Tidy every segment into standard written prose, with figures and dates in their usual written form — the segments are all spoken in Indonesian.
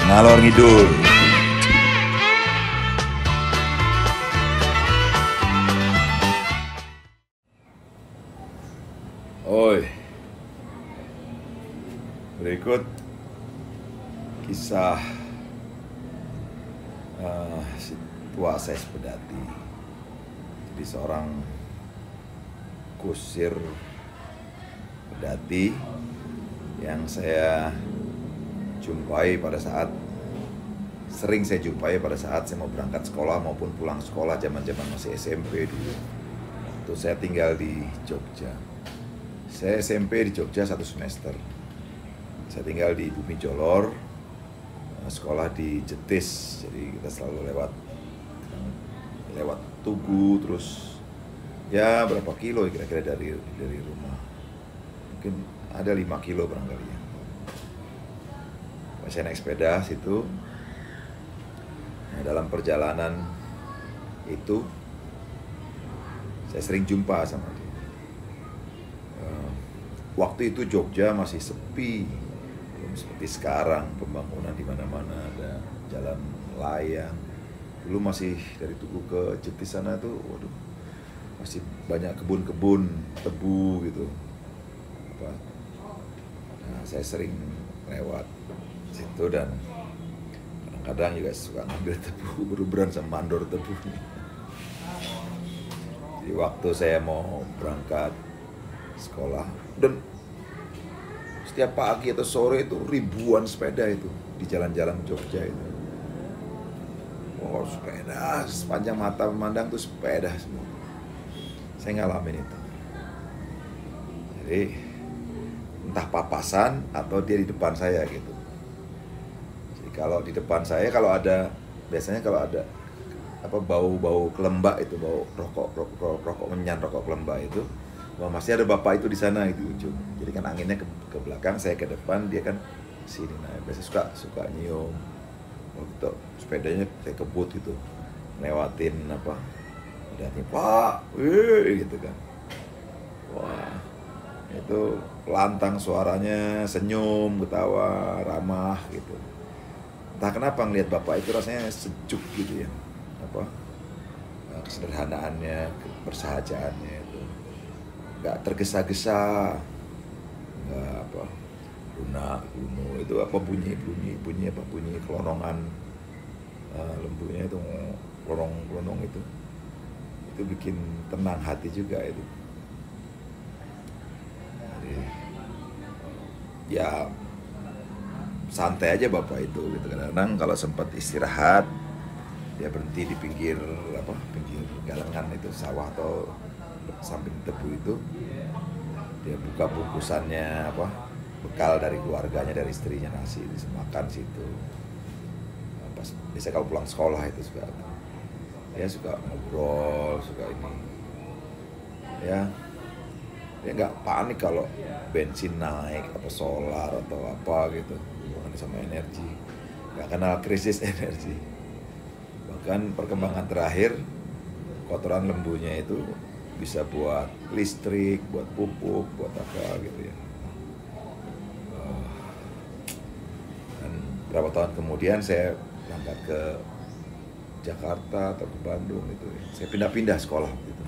Ngalor ngidul. Oi, berikut kisah si tua Ses Pedati. Jadi seorang kusir pedati yang saya jumpai pada saat sering saya jumpai pada saat saya mau berangkat sekolah maupun pulang sekolah zaman-zaman masih SMP dulu. Waktu saya tinggal di Jogja. Saya SMP di Jogja 1 semester. Saya tinggal di Bumi Jolor, sekolah di Jetis. Jadi kita selalu lewat Tugu, terus ya berapa kilo kira-kira dari rumah. Mungkin ada 5 kilo barangkali ya. Saya naik sepeda situ. Nah, dalam perjalanan itu saya sering jumpa sama dia. Waktu itu Jogja masih sepi, belum seperti sekarang, pembangunan di mana-mana, ada jalan layang. Dulu masih dari Tugu ke Jetis sana tuh, waduh, masih banyak kebun-kebun tebu gitu. Nah, saya sering lewat situ dan kadang-kadang juga suka ngambil tebu, beruberan sama mandor tebu. Jadi waktu saya mau berangkat sekolah, dan setiap pagi atau sore itu ribuan sepeda itu di jalan-jalan Jogja itu. Oh, sepeda sepanjang mata memandang tuh sepeda semua. Saya ngalamin itu. Jadi entah papasan atau dia di depan saya gitu. Jadi kalau di depan saya biasanya kalau ada bau kelembak itu, bau rokok menyan, rokok kelembak itu, wah masih ada bapak itu di sana itu ujung. Jadi kan anginnya ke belakang, saya ke depan, dia kan sini. Nah, biasa suka nyium. Waktu sepedanya saya kebut gitu, lewatin lihatnya Pak, gitu kan. Wah, itu lantang suaranya, senyum, ketawa, ramah gitu. Entah kenapa ngelihat bapak itu rasanya sejuk gitu ya. Kesederhanaannya, kebersahajaannya itu nggak tergesa-gesa, nggak lunak itu bunyi kelonongan lembunya itu, kelonong itu bikin tenang hati juga itu. Jadi ya santai aja bapak itu gitu. Kadang-kadang kalau sempat istirahat dia berhenti di pinggir galengan itu, sawah atau samping tebu itu, dia buka bungkusannya bekal dari keluarganya, dari istrinya, nasi makan situ. Pas biasa kalau pulang sekolah itu suka ngobrol, suka ini ya, dia nggak panik kalau bensin naik, solar atau apa gitu, bukan sama energi, nggak kenal krisis energi. Bahkan perkembangan terakhir, kotoran lembunya itu bisa buat listrik, buat pupuk, buat apa gitu ya. Dan berapa tahun kemudian saya berangkat ke Jakarta atau ke Bandung itu, saya pindah-pindah sekolah gitu.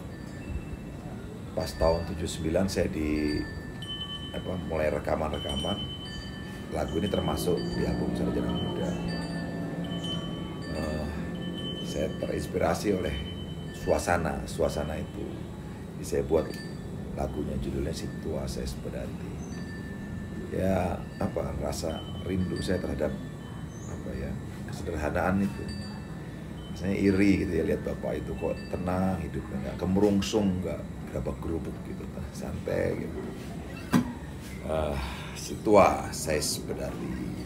Pas tahun 79 saya mulai rekaman lagu ini, termasuk di album Sarjana Muda. Saya terinspirasi oleh suasana itu. Jadi saya buat lagunya, judulnya Si Tua Ses Pedati. Ya rasa rindu saya terhadap kesederhanaan itu. Rasanya iri gitu ya, lihat bapak itu kok tenang hidupnya, nggak kemerungsung, nggak gerabak gerubuk gitu, santai gitu. Si Tua Ses Pedati.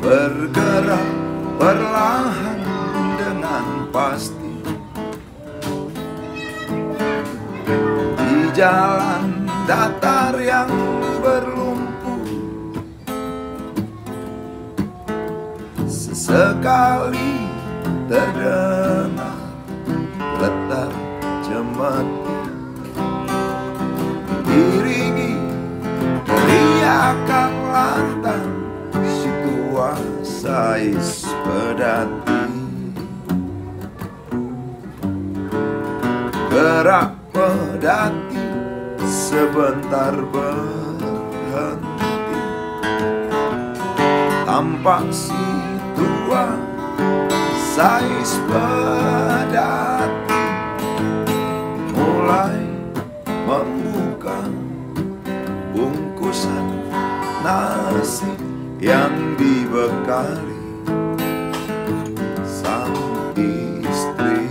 Bergerak perlahan dengan pasti, jalan datar yang berlumpur, sesekali terdengar letar cemeti, diringi teriakan lantang situasi pedati. Gerak pedati sebentar berhenti, tampak situasi pedati mulai membuka bungkusan nasi yang dibekali sang istri.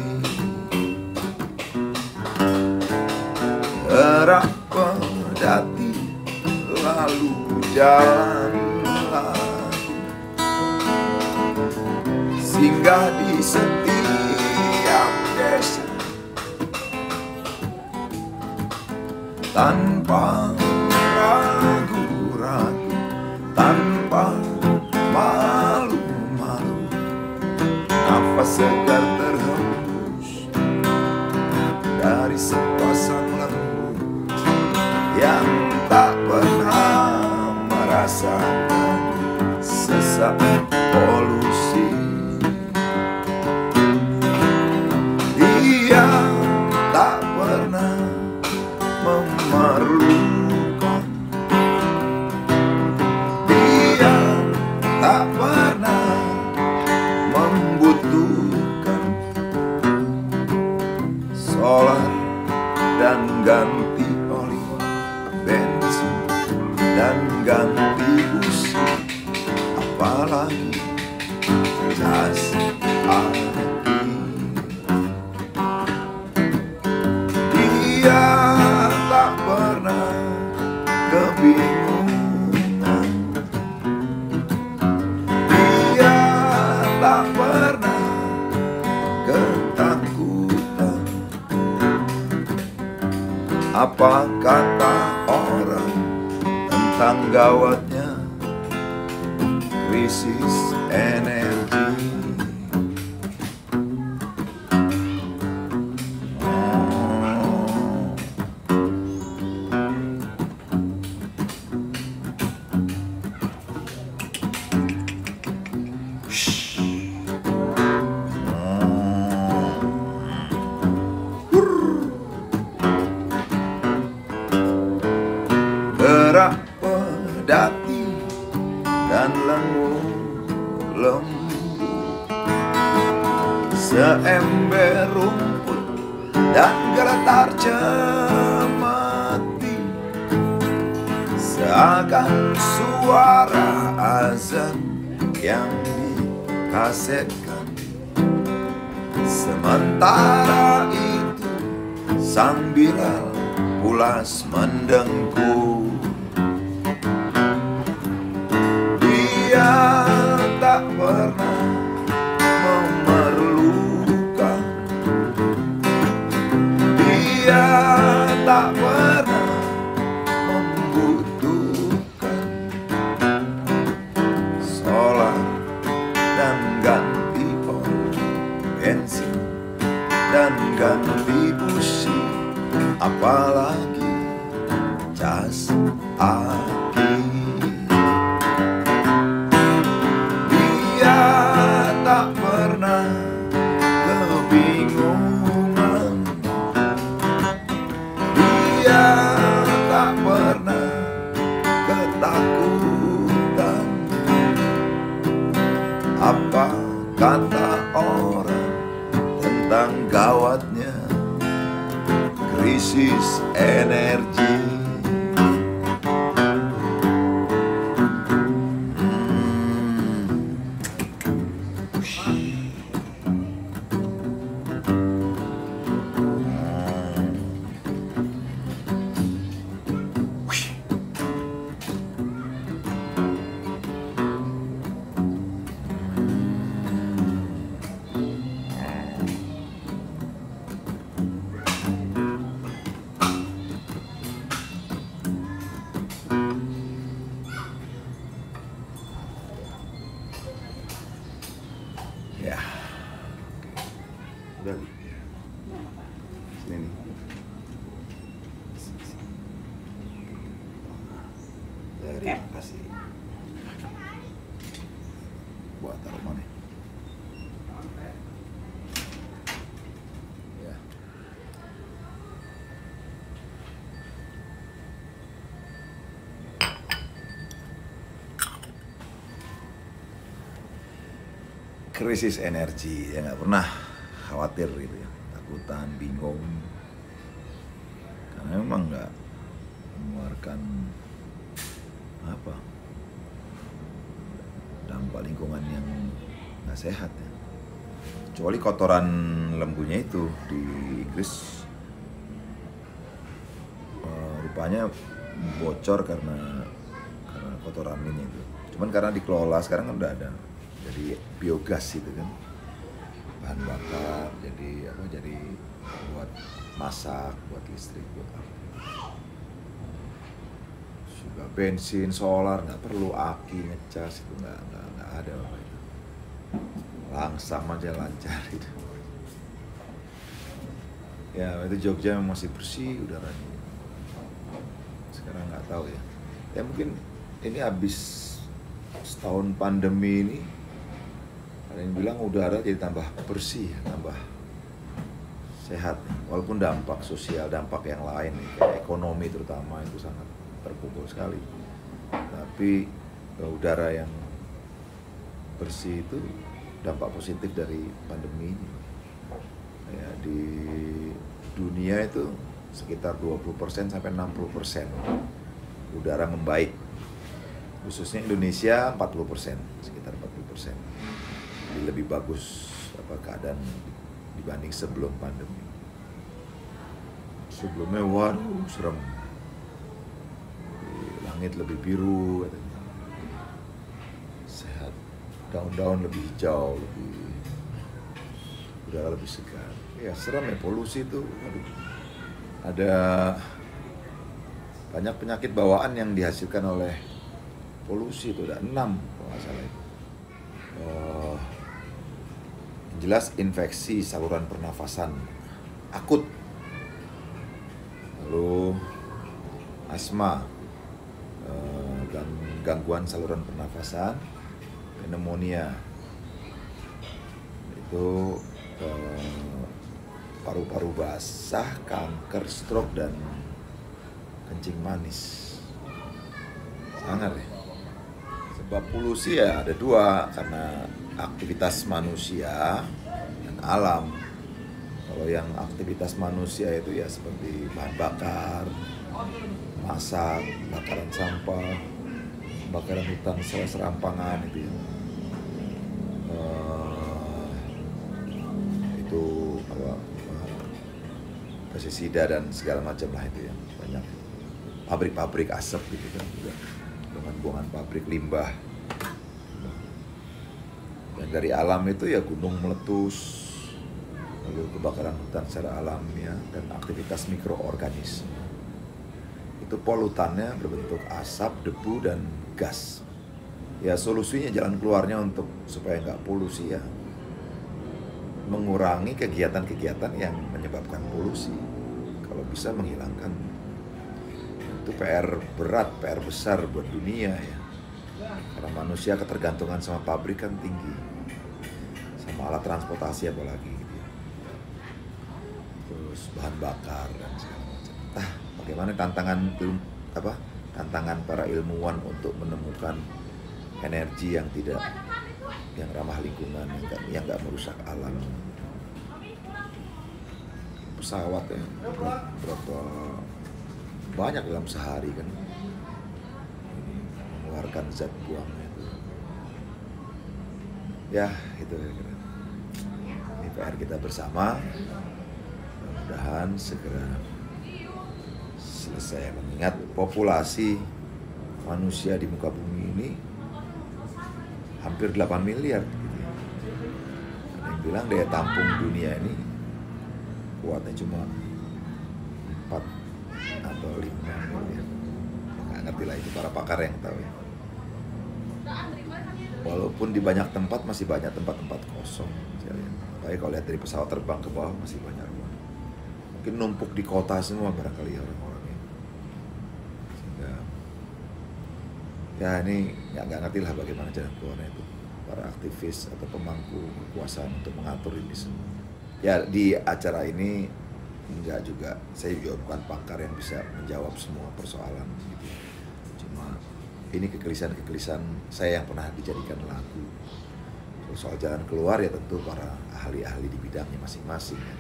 Gerak pedati lalu jalan lagi, singgah di setiap desa tanpa ragu-ragu, tanpa malu-malu. Nafas segar terhembus dari sepasang lembu yang tak pernah merasakan sesak polusi. Dia tak pernah memerlukan, dia tak pernah membutuhkan solar dan ganti oli bensin dan ganti busi, apalagi jas aki. Dia tak pernah kebingungan, dia tak pernah ketakutan. Apa kata orang tentang gawatnya krisis energi? Gerak pedati dan lembu, seember rumput dan geletar cemeti, seakan suara azan yang dikasetkan. Sementara itu sang Bilal pulas mendengkur. Dia tak pernah memerlukan, dia tak pernah membutuhkan solar dan ganti oli bensin dan ganti busi, apalagi jas Udah nih. Sini nih. Terima kasih. Buat taruh mana? Ya. Krisis energi, ya nggak pernah khawatir gitu ya, takutan, bingung, karena memang nggak mengeluarkan apa dampak lingkungan yang nggak sehat ya. Kecuali kotoran lembunya itu di Inggris rupanya bocor karena kotoran ini itu. Cuman karena dikelola sekarang kan udah ada, jadi biogas itu kan, bahan bakar, jadi apa? Jadi buat masak, buat listrik, buat apa? Juga bensin, solar, nggak perlu aki ngecas, itu nggak ada apa itu. Langsam aja lancar itu. Ya itu Jogja masih bersih udaranya. Sekarang nggak tahu ya. Ya mungkin ini habis setahun pandemi ini, ada yang bilang udara jadi tambah bersih, tambah sehat. Walaupun dampak sosial, dampak yang lain, kayak ekonomi terutama itu sangat terpukul sekali. Tapi udara yang bersih itu dampak positif dari pandemi ini. Ya, di dunia itu sekitar 20% sampai 60% udara membaik. Khususnya Indonesia 40%, sekitar 40%. Jadi lebih bagus keadaan dibanding sebelum pandemi. Sebelumnya waduh serem. Langit lebih biru katanya. Sehat. Daun-daun lebih hijau, udara lebih segar. Ya serem ya, polusi itu. Aduh. Ada banyak penyakit bawaan yang dihasilkan oleh polusi, itu ada 6 kalau nggak salah itu. Jelas infeksi saluran pernafasan akut, lalu asma, dan gangguan saluran pernafasan, pneumonia, itu paru-paru basah, kanker, stroke, dan kencing manis. Sangat ya. Sebab polusi ya ada dua, karena aktivitas manusia dan alam. Kalau yang aktivitas manusia itu ya seperti bahan bakar, masak, bakaran sampah, bakaran hutan serampangan itu ya. Itu apa, pestisida dan segala macam lah itu ya. Banyak pabrik-pabrik asap gitu kan juga, dengan buangan pabrik, limbah. Dan dari alam itu ya gunung meletus, lalu kebakaran hutan secara alamiah, dan aktivitas mikroorganisme. Itu polutannya berbentuk asap, debu, dan gas. Ya solusinya, jalan keluarnya untuk supaya nggak polusi ya, mengurangi kegiatan-kegiatan yang menyebabkan polusi. Kalau bisa menghilangkan. Itu PR berat, PR besar buat dunia ya. Karena manusia ketergantungan sama pabrik kan tinggi, sama alat transportasi apalagi gitu ya. Terus bahan bakar dan segala macam. Bagaimana tantangan para ilmuwan untuk menemukan energi yang ramah lingkungan, yang nggak merusak alam. Pesawat ya, berapa banyak dalam sehari kan mengeluarkan zat buangnya itu. Ya itu kira-kira. Ini PR kita bersama. Mudah-mudahan segera selesai, mengingat populasi manusia di muka bumi ini hampir 8 miliar gitu ya. Ada yang bilang daya tampung dunia ini kuatnya cuma 4 atau 5 miliar. Nggak ngerti lah, itu para pakar yang tahu ya. Walaupun di banyak tempat masih banyak tempat-tempat kosong. Tapi kalau lihat dari pesawat terbang ke bawah masih banyak ruang. Mungkin numpuk di kota semua barangkali orang-orangnya. Sehingga ya ini nggak ngerti lah bagaimana jalan keluarnya itu. Para aktivis atau pemangku kekuasaan untuk mengatur ini semua. Ya di acara ini enggak juga, saya juga bukan pakar yang bisa menjawab semua persoalan gitu. Cuma ini kegelisahan saya yang pernah dijadikan lagu. Soal jalan keluar ya tentu para ahli-ahli di bidangnya masing-masing ya.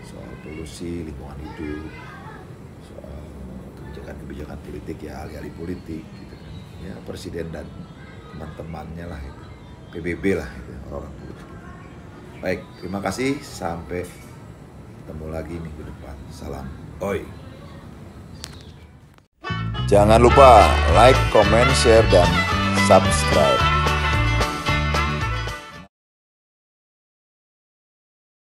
Soal polusi, lingkungan hidup, soal kebijakan-kebijakan politik ya ahli-ahli politik gitu kan. Ya presiden dan teman-temannya lah itu. PBB lah itu, orang-orang politik. Baik, terima kasih, sampai ketemu lagi minggu depan. Salam oi. Jangan lupa like, comment, share, dan subscribe.